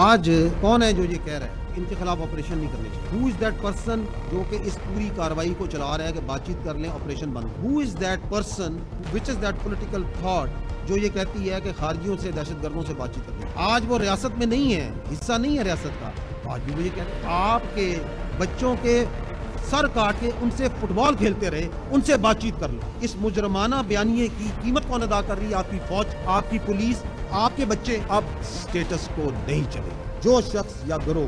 आज कौन है जो ये कह रहा है इनके खिलाफ ऑपरेशन नहीं करने चाहिए? हु इज दैट पर्सन जो कि इस पूरी कार्रवाई को चला रहा है कि बातचीत कर लें, ऑपरेशन बंद? Who is that person, which is that political thought जो ये कहती है कि खारजियों से, दहशतगर्दों से बातचीत करनी? आज वो रियासत में नहीं है, हिस्सा नहीं है रियासत का, आज भी वो ये कहते हैं आपके बच्चों के सर काट के उनसे फुटबॉल खेलते रहे, उनसे बातचीत कर लो। इस मुजरमाना बयानिए की कीमत कौन अदा कर रही है? आपकी फौज, आपकी पुलिस, आपके बच्चे। अब स्टेटस को नहीं चले। जो शख्स या गिरोह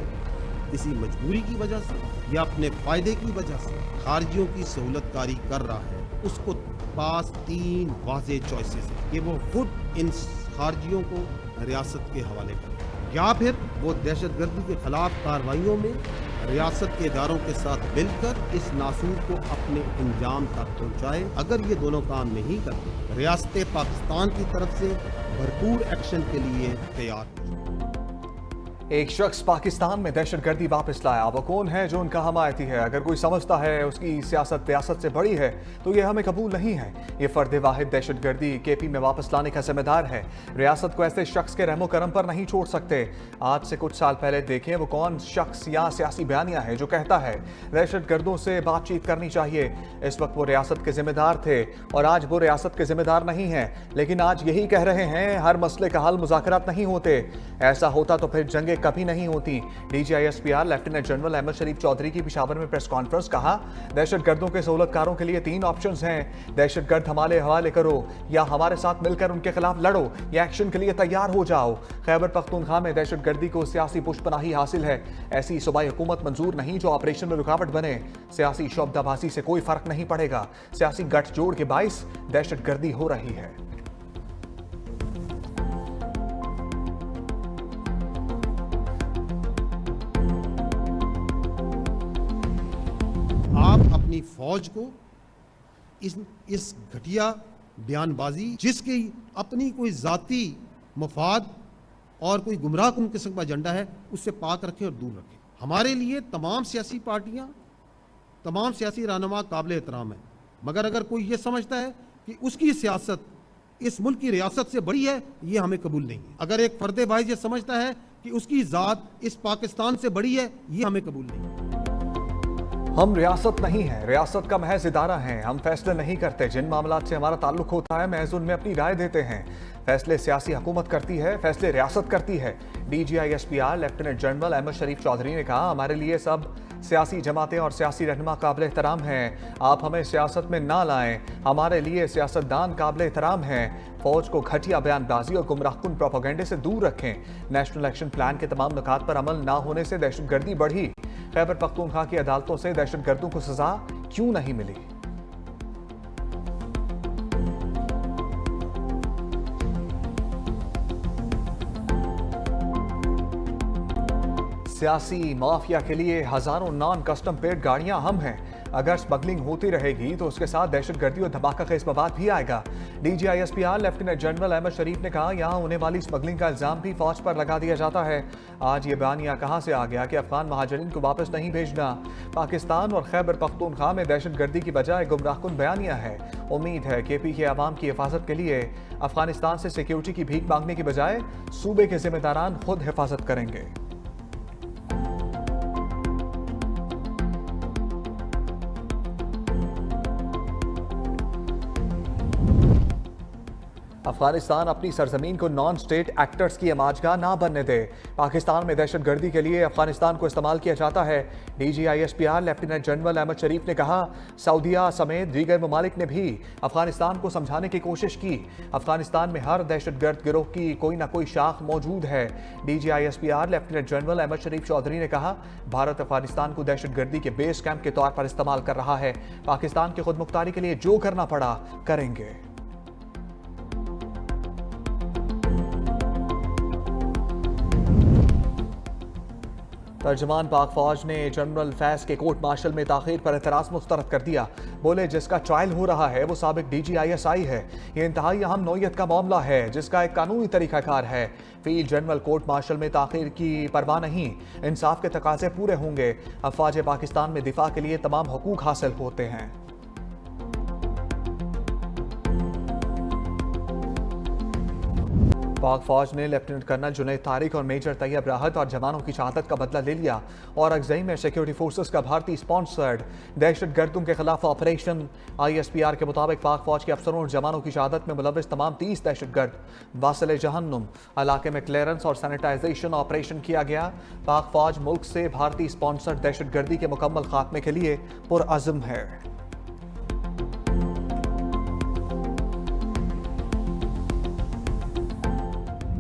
किसी मजबूरी की वजह से या अपने फायदे की वजह से खारजियों की सहूलतकारी कर रहा है, उसको पास 3 वाज़े चॉइसेस है कि वो खुद इन खारजियों को रियासत के हवाले करे या फिर वो दहशतगर्दी के खिलाफ कार्रवाइयों में रियासत के इदारों के साथ मिलकर इस नासूर को अपने अंजाम तक पहुंचाए। अगर ये दोनों काम नहीं करते, रियासत पाकिस्तान की तरफ से भरपूर एक्शन के लिए तैयार है। एक शख्स पाकिस्तान में दहशतगर्दी वापस लाया। वो कौन है जो उनका हमायती है? अगर कोई समझता है उसकी सियासत रियासत से बड़ी है तो ये हमें कबूल नहीं है। ये फर्द वाहिद दहशतगर्दी केपी में वापस लाने का जिम्मेदार है। रियासत को ऐसे शख्स के रहमो करम पर नहीं छोड़ सकते। आज से कुछ साल पहले देखें वो कौन शख्स या सियासी बयानिया है जो कहता है दहशतगर्दों से बातचीत करनी चाहिए। इस वक्त वो रियासत के जिम्मेदार थे और आज वो रियासत के जिम्मेदार नहीं है, लेकिन आज यही कह रहे हैं हर मसले का हल मुज़ाकरात नहीं होते। ऐसा होता तो फिर जंगे कभी नहीं होती। DGISPR लेफ्टिनेंट जनरल अहमद शरीफ चौधरी की पिशावर में प्रेस कॉन्फ्रेंस। कहा दहशतगर्दों के सहूलतकारों के लिए 3 ऑप्शंस हैं। दहशतगर्द हवाले करो या हमारे साथ मिलकर उनके खिलाफ लड़ो या एक्शन के लिए तैयार हो जाओ। खैबर पख्तूनख्वा में दहशतगर्दी को सियासी पुष्पनाही हासिल है। ऐसी सूबाई हुकूमत मंजूर नहीं जो ऑपरेशन में रुकावट बने। सियासी शोबदाबाजी से कोई फर्क नहीं पड़ेगा। सियासी गठजोड़ के बाइस दहशतगर्दी हो रही है। आप अपनी फौज को इस घटिया बयानबाजी, जिसकी अपनी कोई जाती मफाद और कोई गुमराह कुन किस्म का एजेंडा है, उससे पाक रखें और दूर रखें। हमारे लिए तमाम सियासी पार्टियां, तमाम सियासी रहनुमा काबिल एहतराम है, मगर अगर कोई ये समझता है कि उसकी सियासत इस मुल्क की रियासत से बड़ी है, ये हमें कबूल नहीं है। अगर एक फर्द वाहिद ये समझता है कि उसकी ज़ात इस पाकिस्तान से बड़ी है, ये हमें कबूल नहीं है। हम रियासत नहीं है, रियासत का महज इदारा है। हम फैसले नहीं करते। जिन मामलात से हमारा ताल्लुक होता है महज उनमें अपनी राय देते हैं। फैसले सियासी हुकूमत करती है, फैसले रियासत करती है। DGISPR लेफ्टिनेंट जनरल अहमद शरीफ चौधरी ने कहा हमारे लिए सब सियासी जमातें और सियासी रहनुमा काबिल एहतराम हैं। आप हमें सियासत में ना लाएं। हमारे लिए सियासतदान काबिल एहतराम हैं। फौज को घटिया बयानबाजी और गुमराहकुन प्रोपेगेंडे से दूर रखें। नेशनल एक्शन प्लान के तमाम नुकात पर अमल ना होने से दहशतगर्दी बढ़ी। खैबर पख्तूनख्वा की अदालतों से दहशतगर्दों को सजा क्यों नहीं मिली? सियासी माफिया के लिए हजारों नॉन कस्टम पेड गाड़ियां हम हैं। अगर स्मगलिंग होती रहेगी तो उसके साथ दहशतगर्दी और धमाका खेज मवाद भी आएगा। DGISPR लेफ्टिनेंट जनरल अहमद शरीफ ने कहा यहाँ होने वाली स्मगलिंग का इल्जाम भी फौज पर लगा दिया जाता है। आज ये बयानिया कहाँ से आ गया कि अफगान महाजरीन को वापस नहीं भेजना? पाकिस्तान और खैबर पख्तूनख्वा में दहशतगर्दी की बजाय गुमराहकुन बयानिया है। उम्मीद है KP के अवाम की हिफाजत के लिए अफगानिस्तान से सिक्योरिटी की भीख मांगने की बजाय सूबे के जिम्मेदारान खुद हिफाजत करेंगे। अफगानिस्तान अपनी सरजमीन को नॉन स्टेट एक्टर्स की अमाजगाह ना बनने दे। पाकिस्तान में दहशतगर्दी के लिए अफगानिस्तान को इस्तेमाल किया जाता है। DGISPR लेफ्टिनेंट जनरल अहमद शरीफ ने कहा सऊदीया समेत दीगर ममालिक ने भी अफगानिस्तान को समझाने की कोशिश की। अफगानिस्तान में हर दहशतगर्द गिरोह की कोई ना कोई शाख मौजूद है। DGISPR लेफ्टिनेंट जनरल अहमद शरीफ चौधरी ने कहा भारत अफगानिस्तान को दहशतगर्दी के बेस कैंप के तौर पर इस्तेमाल कर रहा है। पाकिस्तान की खुद मुख्तारी के लिए जो करना पड़ा करेंगे। तर्जमान पाक फौज ने जनरल फैज के कोर्ट मार्शल में ताखीर पर एतराज मुस्तरद कर दिया। बोले जिसका ट्रायल हो रहा है वो साबिक DGISI है। ये इंतहाई अहम नौयत का मामला है जिसका एक कानूनी तरीकाकार है। फील्ड जनरल कोर्ट मार्शल में ताखीर की परवाह नहीं। इंसाफ के तकाजे पूरे होंगे। अफवाज पाकिस्तान में दिफा के लिए तमाम हुकूक हासिल होते हैं। पाक फौज ने लेफ्टिनेंट कर्नल जुनैद तारिक और मेजर तैयब राहत और जवानों की शहादत का बदला ले लिया और अगजई में सिक्योरिटी फोर्सेस का भारतीय स्पॉन्सर्ड दहशत गर्दों के खिलाफ ऑपरेशन। ISPR के मुताबिक पाक फौज के अफसरों और जवानों की शहादत में मुलविस तमाम 30 दहशत गर्द वासिल जहन्नुम इलाके में क्लियरेंस और सैनिटाइजेशन ऑपरेशन किया गया। पाक फौज मुल्क से भारतीय स्पॉन्सर्ड दहशत गर्दी के मुकम्मल खात्मे के लिए पुरअज़्म है।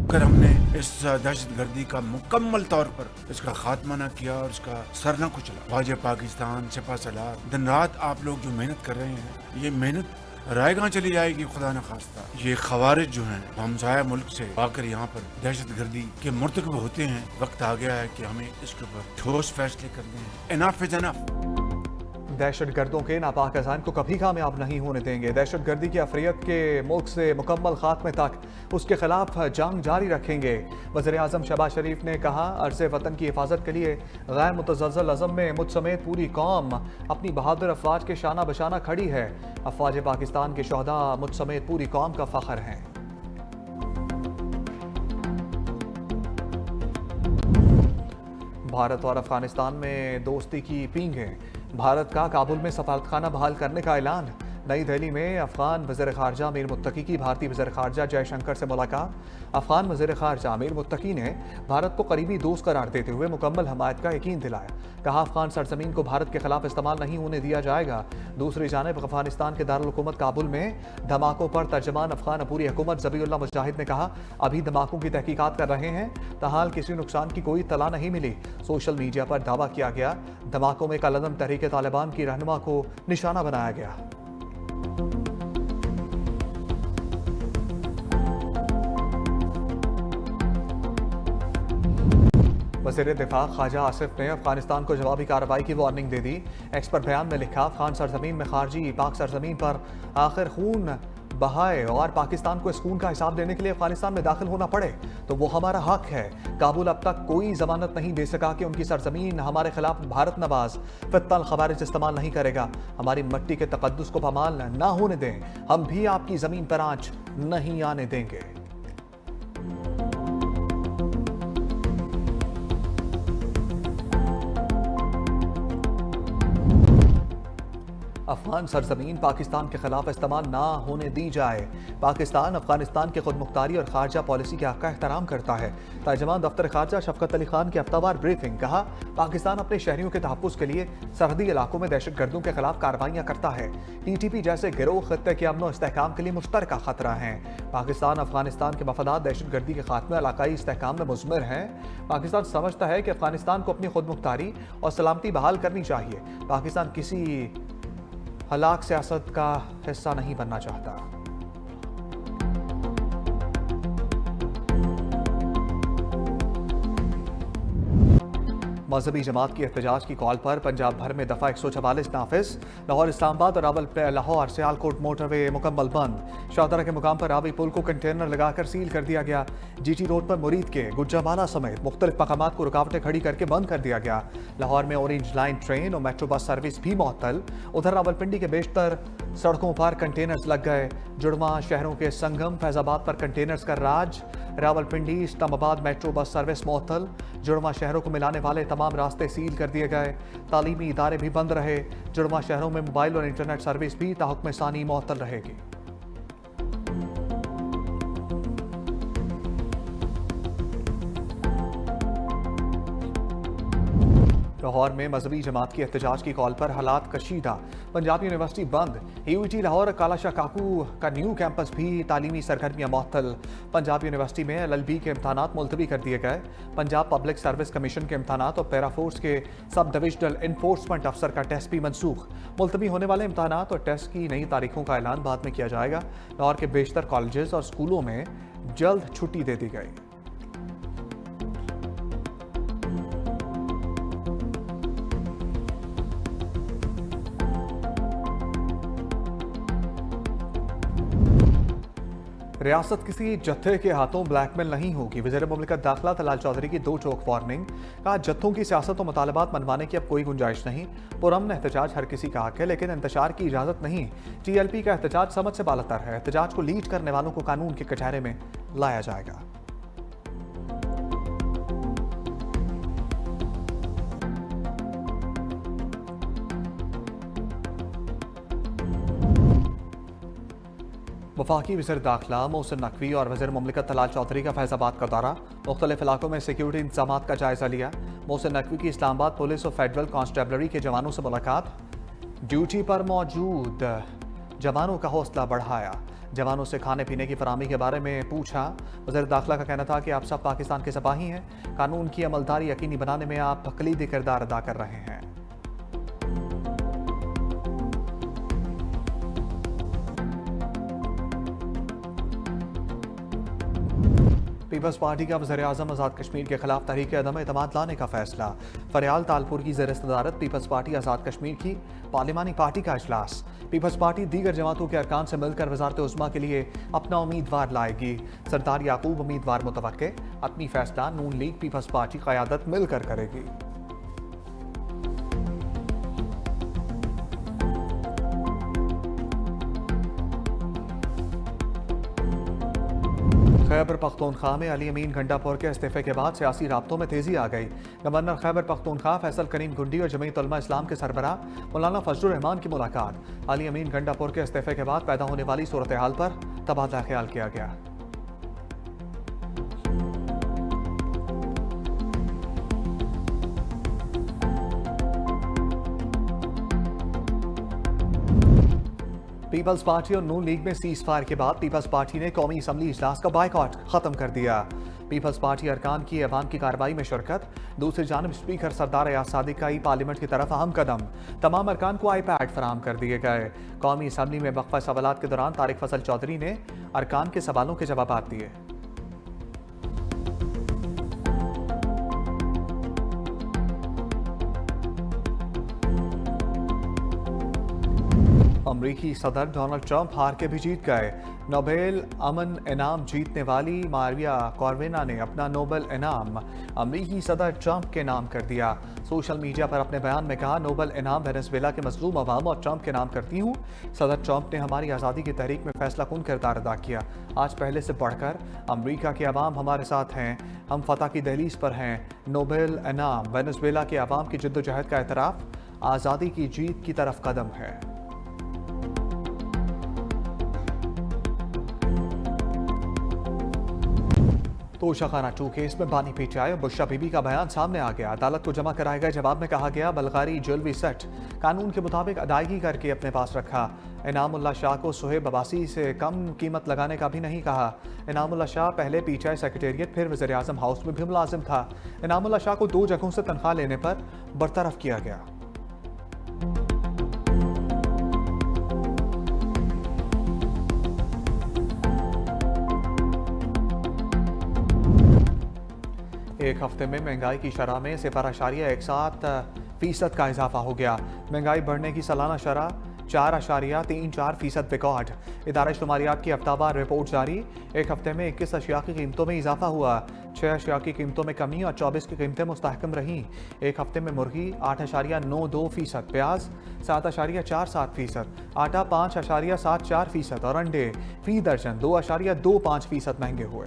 अगर हमने इस दहशतगर्दी का मुकम्मल तौर पर इसका खात्मा न किया और इसका सर न कुचला, फौज पाकिस्तान सिपा सलार दिन रात आप लोग जो मेहनत कर रहे हैं, ये मेहनत रायगां चली जाएगी खुदा न खास्ता। ये खवारिज जो हैं हमसाया मुल्क से आकर यहाँ पर दहशतगर्दी के मुर्तकब होते हैं। वक्त आ गया है कि हमें इसके ऊपर ठोस फैसले करने हैं। Enough is enough. दहशत गर्दों के नापाक अज़ान को कभी कामयाब नहीं होने देंगे। दहशत गर्दी की अफरियत के मुल्क से मुकम्मल खात्मे तक उसके खिलाफ जंग जारी रखेंगे। वज़ीर आज़म शहबाज शरीफ ने कहा, अर्ज़ वतन की हिफाजत के लिए गैर मुतज़्ज़ल अज़म में मुझ समेत पूरी कौम अपनी बहादुर अफवाज के शाना बशाना खड़ी है। अफवाज पाकिस्तान के शोहदा मुझ समेत पूरी कौम का फ़ख्र हैं। भारत और अफगानिस्तान में दोस्ती की पींगें। भारत का काबुल में सफारतखाना बहाल करने का ऐलान। नई दिल्ली में अफगान वज़ीर ख़ारजा अमीर मुत्तकी की भारतीय वज़ीर ख़ारजा जयशंकर से मुलाकात। अफगान वज़ीर ख़ारजा अमीर मुत्तकी ने भारत को करीबी दोस्त करार देते हुए मुकम्मल हमायत का यकीन दिलाया। कहा, अफगान सरजमीन को भारत के खिलाफ इस्तेमाल नहीं होने दिया जाएगा। दूसरी जानिब अफगानिस्तान के दारुल हुकूमत काबुल में धमाकों पर तर्जमान अफगान अबूरी हुकूमत ज़बीउल्लाह मुजाहिद ने कहा, अभी धमाकों की तहकीकात कर रहे हैं, ताहाल किसी नुकसान की कोई तला नहीं मिली। सोशल मीडिया पर दावा किया गया, धमाकों में कलअदम तहरीक तालिबान की रहनुमा को निशाना बनाया गया। वज़ीर दिफा ख्वाजा आसिफ ने अफगानिस्तान को जवाबी कार्रवाई की वार्निंग दे दी। एक्स पर बयान में लिखा, अफगान सरजमीन में खारजी पाक सरजमीन पर आखिर खून बहाए और पाकिस्तान को इस खून का हिसाब देने के लिए अफगानिस्तान में दाखिल होना पड़े तो वो हमारा हक है। काबुल अब तक कोई जमानत नहीं दे सका कि उनकी सरजमीन हमारे खिलाफ भारत नवाज फितल खवारिज इस्तेमाल नहीं करेगा। हमारी मिट्टी के तकद्दुस को पामाल ना होने दें। हम भी आपकी जमीन पर आंच नहीं आने देंगे। अफगान सरजमीन पाकिस्तान के खिलाफ इस्तेमाल ना होने दी जाए। पाकिस्तान अफगानिस्तान की खुदमुख्तारी और खारजा पॉलिसी के हक का एहतराम करता है। तर्जमान दफ्तर खारजा शफकत अली खान की हफ्तावार ब्रीफिंग। कहा, पाकिस्तान अपने शहरियों के तहफ़्फ़ुज़ के लिए सरहदी इलाकों में दहशत गर्दों के खिलाफ कार्रवाइयाँ करता है। TTP जैसे गिरोह खत्ते के अमन और इस्तेहकाम के लिए मुश्तरका खतरा हैं। पाकिस्तान अफगानिस्तान के मफादात दहशत गर्दी के खात्मे इलाकाई इस्तेहकाम में मुज़मिर हैं। पाकिस्तान समझता है कि अफगानिस्तान को अपनी खुदमुख्तारी और सलामती बहाल करनी चाहिए। पाकिस्तान किसी हलाक सियासत का हिस्सा नहीं बनना चाहता। मजहबी जमात की एहतजाज की कॉल पर पंजाब भर में दफ़ा 144 नाफिज। लाहौर इस्लामाबाद और लाहौर सियालकोट मोटरवे मुकम्मल बंद। शाहदरा के मुकाम पर रावी पुल को कंटेनर लगाकर सील कर दिया गया। GT रोड पर मुरीद के गुज्जाबाला समेत मुख्तलिफ मकामात को रुकावटें खड़ी करके बंद कर दिया गया। लाहौर में ऑरेंज लाइन ट्रेन और मेट्रो बस सर्विस भी मुअत्तल। उधर रावलपिंडी के बेशतर सड़कों पर कंटेनर्स लग गए। जुड़वा शहरों के संगम फैजाबाद पर कंटेनर्स का राज। Rawalpindi Islamabad metro bus service मुअत्तल। जुड़वा शहरों को मिलाने वाले तमाम रास्ते सील कर दिए गए। तालीमी इदारे भी बंद रहे। जुड़वा शहरों में मोबाइल और इंटरनेट सर्विस भी ताहुक्म सानी मुअत्तल रहेगी। लाहौर में मजहबी जमात की एहतजाज की कॉल पर हालात कशीदा। पंजाब यूनिवर्सिटी बंद। UET लाहौर कालाशाह काकू का न्यू कैंपस भी तालीमी सरगर्मियां मुअत्तल। पंजाब यूनिवर्सिटी में LLB के इम्तहानात मुलतवी कर दिए गए। पंजाब पब्लिक सर्विस कमीशन के इम्तहानात और पैराफोर्स के सब डिविजनल इन्फोर्समेंट अफसर का टेस्ट भी मनसूख। मुलतवी होने वाले इम्तहानात और टेस्ट की नई तारीखों का ऐलान बाद में किया जाएगा। लाहौर के बेशतर कॉलेजेस और स्कूलों में जल्द छुट्टी दे दी गई। रियासत किसी जत्थे के हाथों ब्लैकमेल नहीं होगी। वज़ीर मुमलिकत दाखिला तलाल चौधरी की 2 टोक वार्निंग। कहा, जत्थों की सियासत और मुतालबात मनवाने की अब कोई गुंजाइश नहीं। पुरअमन एहतजाज हर किसी का हक है, लेकिन इंतशार की इजाज़त नहीं। TLP का एहतजाज समझ से बालातर है। एहतजाज को लीड करने वालों को कानून के कटहरे में लाया जाएगा। वफाकी वज़ीर दाखिला मोहसिन नकवी और वज़ीर मुमलिकत तलाल चौधरी का फैज़ाबाद का दौरा, मुख्तलिफ इलाकों में सिक्योरिटी इंतजाम का जायज़ा लिया। मोहसिन नकवी की इस्लामाबाद पुलिस और फेडरल कांस्टेबलरी के जवानों से मुलाकात, ड्यूटी पर मौजूद जवानों का हौसला बढ़ाया, जवानों से खाने पीने की फराहमी के बारे में पूछा। वज़ीर दाखिला का कहना था कि आप सब पाकिस्तान के सिपाही हैं, कानून की अमलदारी यकीनी बनाने में आप कलीदी किरदार अदा कर रहे हैं। पीपल्स पार्टी का वज़ीर आज़म आज़ाद कश्मीर के खिलाफ तहरीक अदम एतमाद लाने का फैसला। फरियाल तालपुर की ज़ेर सदारत पीपल्स पार्टी आज़ाद कश्मीर की पार्लिमानी पार्टी का इजलास। पीपल्स पार्टी दीगर जमातों के अरकान से मिलकर वज़ारत उज़्मा के लिए अपना उम्मीदवार लाएगी। सरदार याकूब उम्मीदवार मुतवक्के, अपनी फैसला नून लीग पीपल्स पार्टी क़यादत मिलकर करेगी। खैबर पख्तूनख्वा में अली अमीन गंडापुर के इस्तीफे के बाद सियासी राब्तों में तेजी आ गई। गवर्नर खैबर पख्तूनख्वा फैसल करीम गुंडी और जमीयत उलमा इस्लाम के सरबराह मौलाना फजलुर रहमान की मुलाकात। अली अमीन गंडापुर के इस्तीफे के बाद पैदा होने वाली सूरत हाल पर तबादला ख्याल किया गया। पीपल्स पार्टी और नून लीग में सीज फायर के बाद पीपल्स पार्टी ने कौमी असम्बली इजलास का बायकॉट खत्म कर दिया। पीपल्स पार्टी अरकान की ऐवान की कार्रवाई में शिरकत, दूसरी जानब स्पीकर सरदार अयाज सादिक का ही पार्लियामेंट की तरफ अहम कदम। तमाम अरकान को iPad फराहम कर दिए गए। कौमी असम्बली में वक्फा सवालात के दौरान तारिक फजल चौधरी ने अरकान के सवालों के जवाब दिए। अमरीकी सदर डोनाल्ड ट्रंप हार के भी जीत गए। नोबेल अमन इनाम जीतने वाली मारिया कॉर्वेना ने अपना नोबेल इनाम अमरीकी सदर ट्रंप के नाम कर दिया। सोशल मीडिया पर अपने बयान में कहा, नोबेल इनाम वेनेजुएला के मजलूम अवाम और ट्रंप के नाम करती हूँ। सदर ट्रंप ने हमारी आज़ादी की तहरीक में फैसला कुन किरदार अदा किया। आज पहले से बढ़कर अमरीका के अवाम हमारे साथ हैं, हम फतह की दहलीज पर हैं। नोबेल इनाम वेनेजुएला के अवाम की जद्दोजहद का एतराफ़, आज़ादी की जीत की तरफ कदम है। तोशाखाना 2 केस में बानी पीटीआई और बुशरा बीबी का बयान सामने आ गया। अदालत को जमा कराए गए जवाब में कहा गया, बलगारी ज्वेलरी सेट कानून के मुताबिक अदायगी करके अपने पास रखा। इनामुल्लाह शाह को सुहेब अब्बासी से कम कीमत लगाने का भी नहीं कहा। इनामुल्लाह शाह पहले पीटीआई सेक्रेटेरिएट फिर वज़ीर आज़म हाउस में भी मुलाजिम था। इनामुल्लाह शाह को 2 जगहों से तनख्वाह लेने पर बरतरफ किया गया। एक हफ्ते में महंगाई की शरह में 0.17% का इजाफा हो गया। महंगाई बढ़ने की सालाना शरह 4.34% रिकॉर्ड। इदारा शुमारियात की हफ्तावार रिपोर्ट जारी। एक हफ्ते में 21 अशिया की कीमतों में इजाफा हुआ, 6 अशिया की कीमतों में कमी और 24 की कीमतें मुस्तहकम रहीं। एक हफ्ते में मुर्गी 8.94%, प्याज 7.47%, आटा 5.74% और अंडे फी दर्जन 2.25% महंगे हुए।